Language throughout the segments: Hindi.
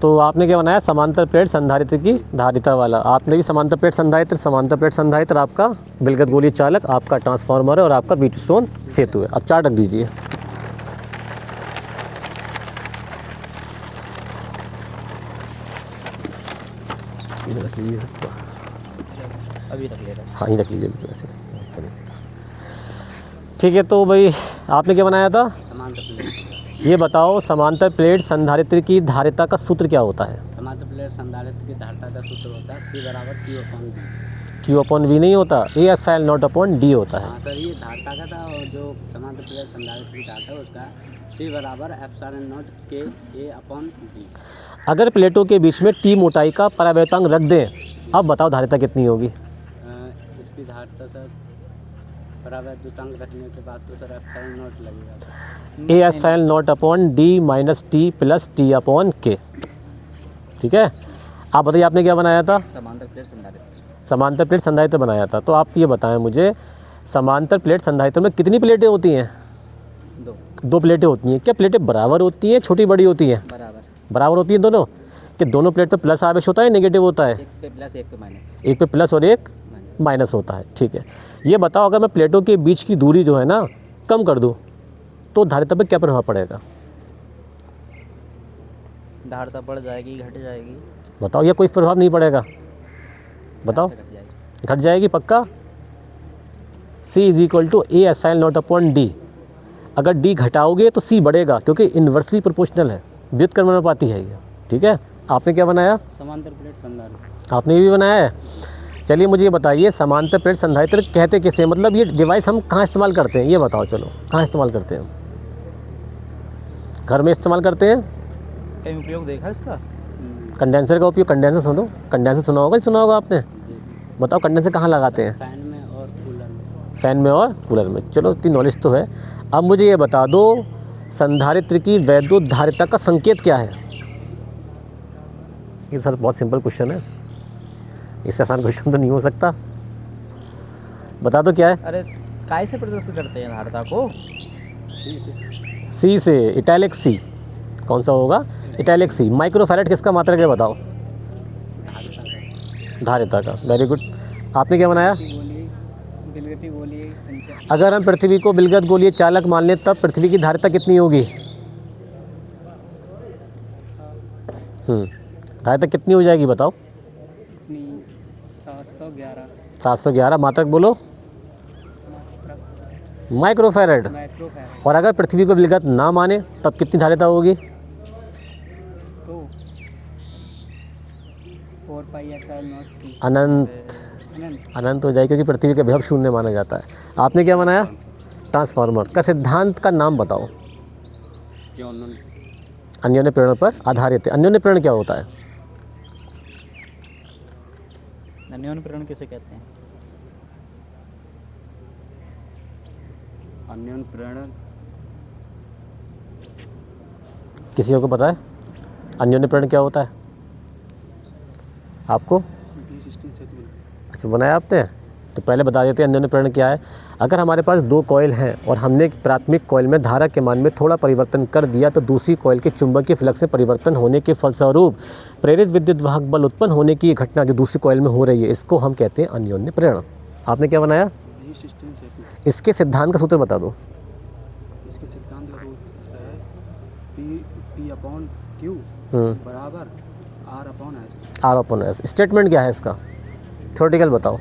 तो आपने क्या बनाया, समांतर प्लेट संधारित्र की धारिता वाला। आपने भी समांतर प्लेट संधारित्र आपका विलगत गोलीय चालक, आपका ट्रांसफार्मर है और आपका व्हीटस्टोन सेतु है। अब चार्ट रख दीजिए। अभी रख ले रहा हाँ ही रख लीजिए वैसे। ठीक है, तो भाई आपने क्या बनाया था, समांतर प्लेट। ये बताओ समांतर प्लेट संधारित्र की धारिता का सूत्र क्या होता है। समांतर प्लेट संधारित्र की धारिता का सूत्र होता है C बराबर Q/V। Q/V नहीं होता, A/0/D होता है। हाँ सर, ये धारिता का था, और जो समांतर प्लेट संधारित्र की धारिता है उसका C बराबर ε0 K/A/D। अगर प्लेटों के बीच में T मोटाई का परावर्तांक रख दें, अब बताओ धारिता कितनी होगी। इसकी धारिता सर परावर्तांक रखने के बाद तो सर ε0 लगेगा। A/0/D - T + T/K। ठीक है, आप बताइए आपने क्या बनाया था, समांतर प्लेट संधारित्र। समांतर प्लेट संधारित्र बनाया था। तो आप ये बताएं मुझे, समांतर प्लेट संधारित्र में कितनी प्लेटें होती हैं। दो प्लेटें होती हैं। क्या प्लेटें बराबर होती हैं, छोटी बड़ी होती हैं। बराबर होती हैं दोनों। कि दोनों प्लेट पे प्लस आवेश होता है, नेगेटिव होता है। एक पे प्लस एक पे माइनस। एक पे प्लस और एक माइनस होता है। ठीक है, ये बताओ अगर मैं प्लेटों के बीच की दूरी जो है ना कम कर दूं तो धारिता पर क्या प्रभाव पड़ेगा। धारिता बढ़ जाएगी, घट जाएगी। बताओ, या कोई प्रभाव नहीं पड़ेगा, बताओ। घट जाएगी पक्का। C = A/0/D। अगर D घटाओगे तो C बढ़ेगा, क्योंकि इन्वर्सली प्रोपोर्शनल है, व्युत्क्रमानुपाती है ये। ठीक है, आपने क्या बनाया, समांतर प्लेट संधारित्र। आपने ये भी बनाया है। चलिए मुझे ये बताइए, समांतर प्लेट संधारित्र कहते किसे, मतलब ये डिवाइस हम कहाँ इस्तेमाल करते हैं, ये बताओ। चलो, कहाँ इस्तेमाल करते हैं, घर में इस्तेमाल करते हैं। कहीं उपयोग देखा इसका। कंडेंसर का उपयोग, कंडेंसर सुनो, कंडेंसर सुना होगा आपने। बताओ कंडेंसर कहाँ लगाते हैं। फैन में और कूलर में। फैन में और कूलर में। चलो, इतनी नॉलेज तो है। अब मुझे ये बता दो, संधारित्र की वैद्युत धारिता का संकेत क्या है। ये सर बहुत सिंपल क्वेश्चन है, इससे आसान क्वेश्चन तो नहीं हो सकता। बता दो क्या है। अरे काय से प्रदर्शित करते हैं धारिता को। सी से, इटैलिक सी। कौन सा होगा, इटैलिक सी। माइक्रोफैरेड किसका मात्रक है बताओ। धारिता का। Very good. आपने क्या बनाया, विलगती गोलीय संचार। अगर हम पृथ्वी को विलगत गोलीय चालक मान लें तब पृथ्वी की धारिता कितनी होगी। धारिता कितनी हो जाएगी बताओ। 711 मात्रक बोलो। माइक्रोफैरेड। और अगर पृथ्वी को विलगत ना माने तब कितनी धारिता होगी। तो 4πε0 अनंत हो जाएगी, क्योंकि पृथ्वी का विभव शून्य माना जाता है। आपने क्या बनाया, ट्रांसफार्मर का सिद्धांत का नाम बताओ। अन्योन्य प्रेरण पर आधारित है। अन्योन्य प्रेरण क्या होता है। अन्योन्य प्रेरण किसे कहते हैं। अन्योन्य प्रेरण किसी को पता है अन्योन्य प्रेरण क्या होता है आपको। अच्छा, बनाया आपने, तो पहले बता देते हैं अन्योन्य प्रेरण क्या है। अगर हमारे पास दो कॉइल हैं और हमने एक प्राथमिक कॉइल में धारा के मान में थोड़ा परिवर्तन कर दिया तो दूसरी कॉइल के चुंबकीय फ्लक्स में परिवर्तन होने के फलस्वरूप प्रेरित विद्युत वाहक बल उत्पन्न होने की घटना जो दूसरी कॉइल में हो रही है, इसको हम कहते हैं अन्योन्य प्रेरण। आपने क्या बनाया, इसके सिद्धांत का सूत्र बता दो। इसके सिद्धांत का सूत्र है P/Q बराबर R/S। स्टेटमेंट क्या है इसका, थ्योरेटिकल बताओ।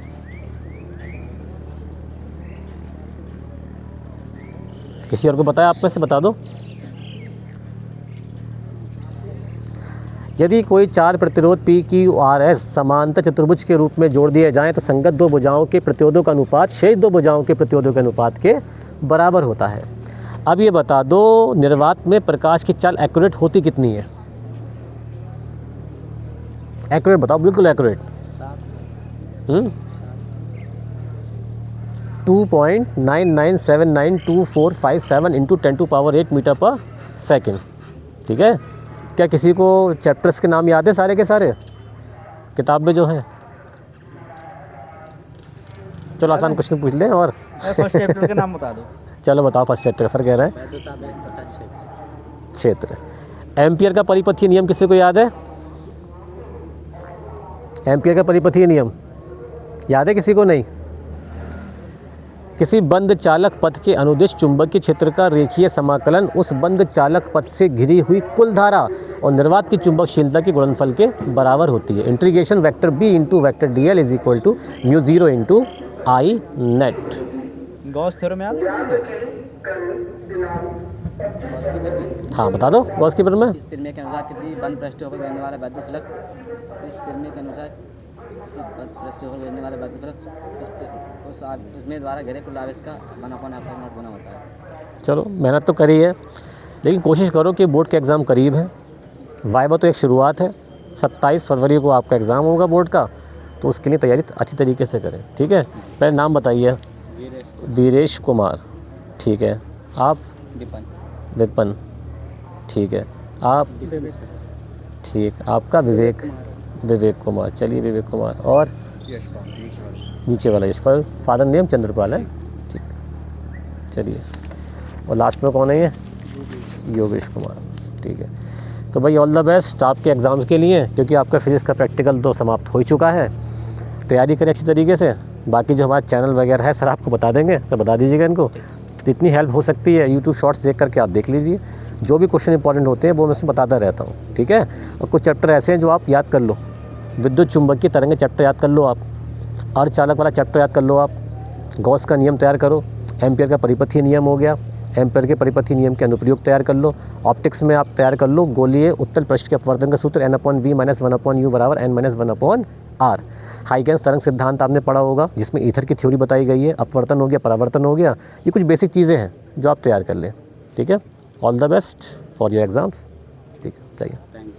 किसी और को पता है, आप में से बता दो। यदि कोई चार प्रतिरोध PQRS समांतर चतुर्भुज के रूप में जोड़ दिए जाएं तो संगत दो भुजाओं के प्रतिरोधों का अनुपात शेष दो भुजाओं के प्रतिरोधों के अनुपात के बराबर होता है। अब ये बता दो, निर्वात में प्रकाश की चाल एक्यूरेट होती कितनी है। एक्यूरेट बताओ, बिल्कुल एक्यूरेट। 2.99792457 × 10⁸ मीटर पर सेकेंड। ठीक है, क्या किसी को चैप्टर्स के नाम याद है सारे के सारे किताब में जो हैं। चलो आसान क्वेश्चन पूछ लें। और फर्स्ट चैप्टर का नाम बता दो। चलो बताओ, फर्स्ट चैप्टर सर कह रहे हैं क्षेत्र। एम्पियर का परिपथीय नियम किसी को याद है। एम्पियर का परिपथीय नियम याद है किसी को? नहीं। किसी बंद चालक पथ के अनुदिश चुंबकीय क्षेत्र का रेखीय समाकलन उस बंद चालक पथ से घिरी हुई कुल धारा और निर्वात की चुंबकशीलता के गुणनफल के बराबर होती है। Integration vector B into vector d l is equal to mu zero into I net. Gauss theorem याद है किसी को? गॉस की फिर में हाँ बता दो गॉस की में। इस प्रमेय के अनुसार किसी बंद पृष्ठों पर बहने वाला विद्युत फ्लक्स इस प्रमेय के अनुसार किसी बंद पृष्ठों पर बहने वाला विद्युत फ्लक्स उसमें द्वारा घेरे कुल आवेश का 1/ε0 गुना होता है। चलो मेहनत तो करी है, लेकिन कोशिश करो कि बोर्ड के एग्ज़ाम करीब है। वाइवा तो एक शुरुआत है, 27 फरवरी को आपका एग्ज़ाम होगा बोर्ड का, तो उसके लिए तैयारी अच्छी तरीके से करें। ठीक है, पहले नाम बताइए। वीरेश कुमार, ठीक है। आप? विपिन, ठीक है। आप? ठीक। आपका? विवेक कुमार, चलिए विवेक कुमार। और नीचे वाला यशपाल, फादर नेम चंद्रपाल है, ठीक। चलिए, और लास्ट में कौन है ये? योगेश कुमार, ठीक है। तो भाई ऑल द बेस्ट आपके एग्ज़ाम्स के लिए, क्योंकि आपका फिजिक्स का प्रैक्टिकल तो समाप्त हो ही चुका है। तैयारी करें अच्छी तरीके से। बाकी जो हमारा चैनल वगैरह है सर आपको बता देंगे, सर बता दीजिएगा इनको। जितनी हेल्प हो सकती है यूट्यूब शॉर्ट्स देख करके आप देख लीजिए। जो भी क्वेश्चन इंपॉर्टेंट होते हैं वो मैं उसमें बताता रहता हूँ, ठीक है। और कुछ चैप्टर ऐसे हैं जो आप याद कर लो। विद्युत चुंबकीय तरंगें चैप्टर याद कर लो आप, अर्धचालक वाला चैप्टर याद कर लो आप, गॉस का नियम तैयार करो, एम्पियर का परिपथीय नियम हो गया, एम्पियर के परिपथीय नियम के अनुप्रयोग तैयार कर लो। ऑप्टिक्स में आप तैयार कर लो गोलीय उत्तल पृष्ठ के अपवर्तन का सूत्र n/v - 1/u बराबर n - 1/r। हाइगेंस तरंग सिद्धांत आपने पढ़ा होगा, जिसमें ईथर की थ्योरी बताई गई है, अपवर्तन हो गया, परावर्तन हो गया। ये कुछ बेसिक चीज़ें हैं जो आप तैयार कर लें, ठीक है। All the best for your exams, ठीक है, चाहिए। Thank you.